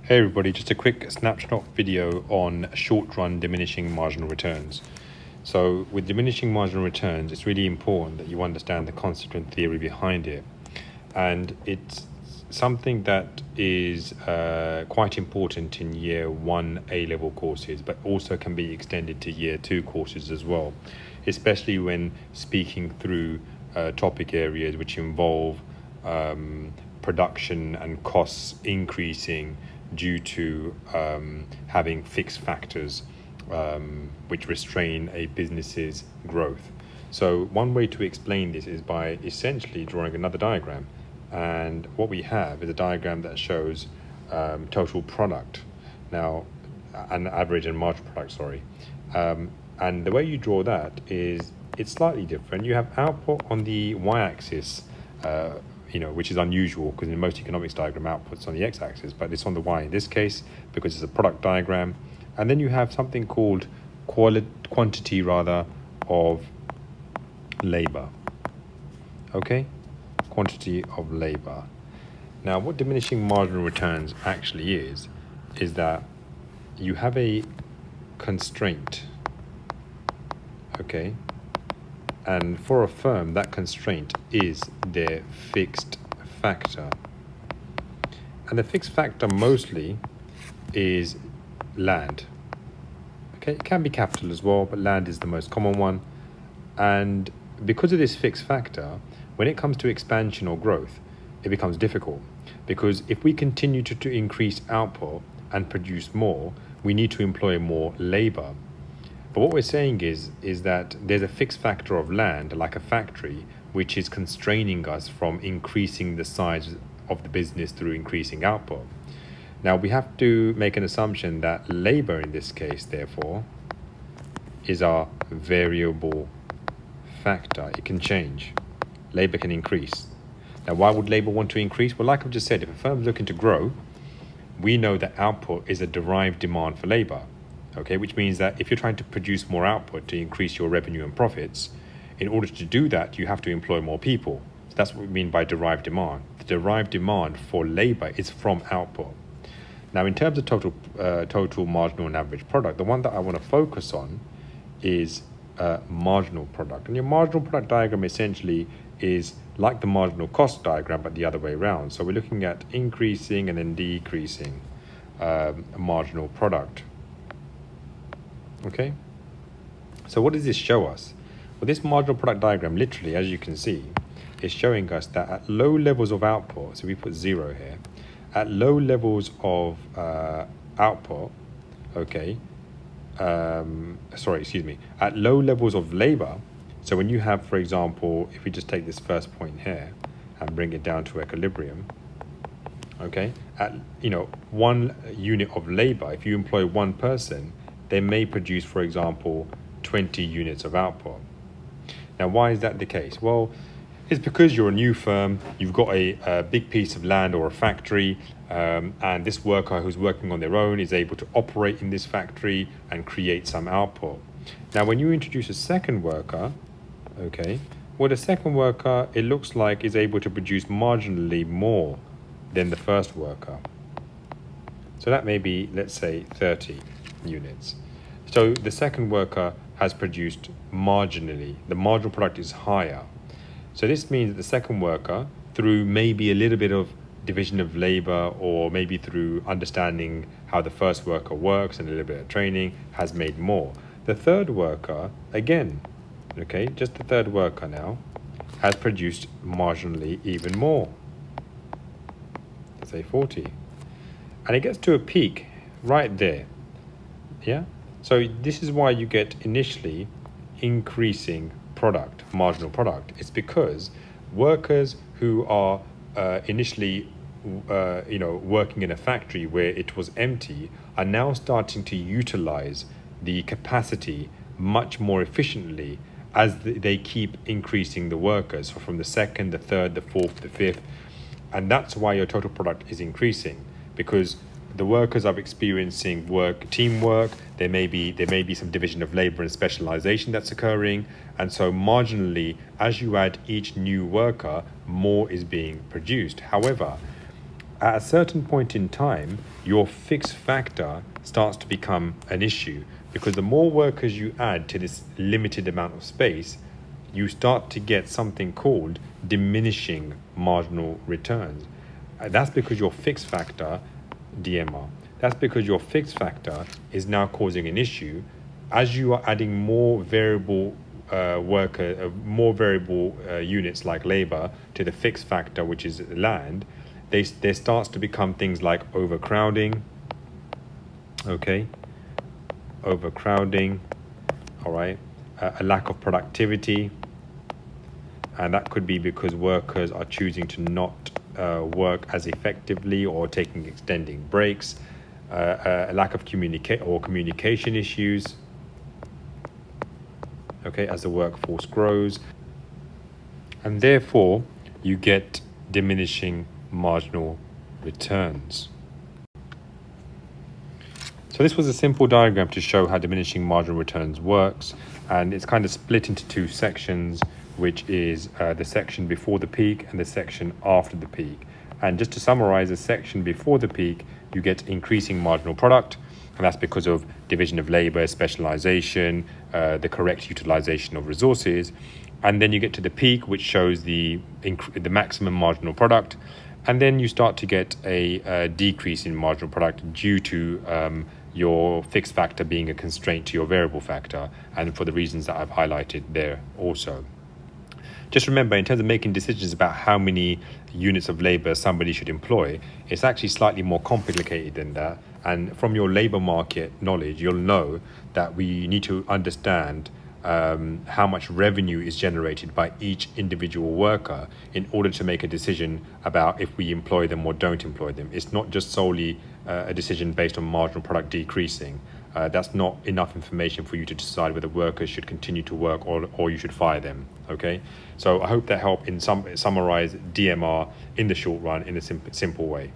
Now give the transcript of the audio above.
Hey everybody, just a quick snapshot video on short-run diminishing marginal returns. So with diminishing marginal returns, it's really important that you understand the constituent theory behind it. And it's something that is quite important in year 1 A-level courses, but also can be extended to year 2 courses as well, especially when speaking through topic areas which involve production and costs increasing due to having fixed factors which restrain a business's growth. So one way to explain this is by essentially drawing another diagram. And what we have is a diagram that shows total product, now an average and marginal product, sorry. And the way you draw that is it's slightly different. You have output on the y-axis, which is unusual because in most economics diagram output's on the x-axis, but it's on the y in this case because it's a product diagram. And then you have something called quantity of labor. Okay, quantity of labor. Now, what diminishing marginal returns actually is that you have a constraint. Okay. And for a firm, that constraint is their fixed factor. And the fixed factor mostly is land. Okay, it can be capital as well, but land is the most common one. And because of this fixed factor, when it comes to expansion or growth, it becomes difficult. Because if we continue to increase output and produce more, we need to employ more labor. But what we're saying is that there's a fixed factor of land, like a factory, which is constraining us from increasing the size of the business through increasing output. Now, we have to make an assumption that labor in this case, therefore, is our variable factor. It can change. Labor can increase. Now, why would labor want to increase? Well, like I've just said, if a firm's looking to grow, we know that output is a derived demand for labor. Okay, which means that if you're trying to produce more output to increase your revenue and profits, in order to do that, you have to employ more people. So that's what we mean by derived demand. The derived demand for labor is from output. Now, in terms of total marginal and average product, the one that I want to focus on is marginal product. And your marginal product diagram essentially is like the marginal cost diagram, but the other way around. So we're looking at increasing and then decreasing marginal product. Okay, so what does this show us? Well, this marginal product diagram, literally, as you can see, is showing us that at low levels of output, so we put 0 here, at low levels of output, okay, at low levels of labor, so when you have, for example, if we just take this first point here and bring it down to equilibrium, okay, at 1 unit of labor, if you employ one person, they may produce, for example, 20 units of output. Now, why is that the case? Well, it's because you're a new firm, you've got a big piece of land or a factory, and this worker who's working on their own is able to operate in this factory and create some output. Now, when you introduce a second worker, okay, well, the second worker, it looks like is able to produce marginally more than the first worker. So that may be, let's say, 30 units. So the second worker has produced marginally. The marginal product is higher. So this means that the second worker, through maybe a little bit of division of labor or maybe through understanding how the first worker works and a little bit of training, has made more. The third worker, again, okay, just the third worker now, has produced marginally even more. Let's say 40. And it gets to a peak right there. Yeah, so this is why you get initially increasing product, marginal product. It's because workers who are initially, working in a factory where it was empty are now starting to utilize the capacity much more efficiently as they keep increasing the workers. So from the second, the third, the fourth, the fifth, and that's why your total product is increasing, because the workers are experiencing teamwork. There may be some division of labor and specialization that's occurring, and so marginally, as you add each new worker, more is being produced. However, at a certain point in time, your fixed factor starts to become an issue, because the more workers you add to this limited amount of space, you start to get something called diminishing marginal returns. That's because your fixed factor, DMR, that's because your fixed factor is now causing an issue. As you are adding more variable more variable units like labor to the fixed factor, which is land, there starts to become things like overcrowding. Okay, overcrowding. All right, a lack of productivity, and that could be because workers are choosing to not work as effectively or taking extending breaks, a lack of communication issues. Okay, as the workforce grows, and therefore you get diminishing marginal returns. So this was a simple diagram to show how diminishing marginal returns works, and it's kind of split into two sections, which is the section before the peak and the section after the peak. And just to summarize, the section before the peak, you get increasing marginal product, and that's because of division of labor, specialization, the correct utilization of resources. And then you get to the peak, which shows the maximum marginal product. And then you start to get a decrease in marginal product due to your fixed factor being a constraint to your variable factor, and for the reasons that I've highlighted there also. Just remember, in terms of making decisions about how many units of labor somebody should employ, it's actually slightly more complicated than that. And from your labor market knowledge, you'll know that we need to understand how much revenue is generated by each individual worker in order to make a decision about if we employ them or don't employ them. It's not just solely a decision based on marginal product decreasing. That's not enough information for you to decide whether workers should continue to work or you should fire them. Okay, so I hope that helped summarize DMR in the short run in a simple way.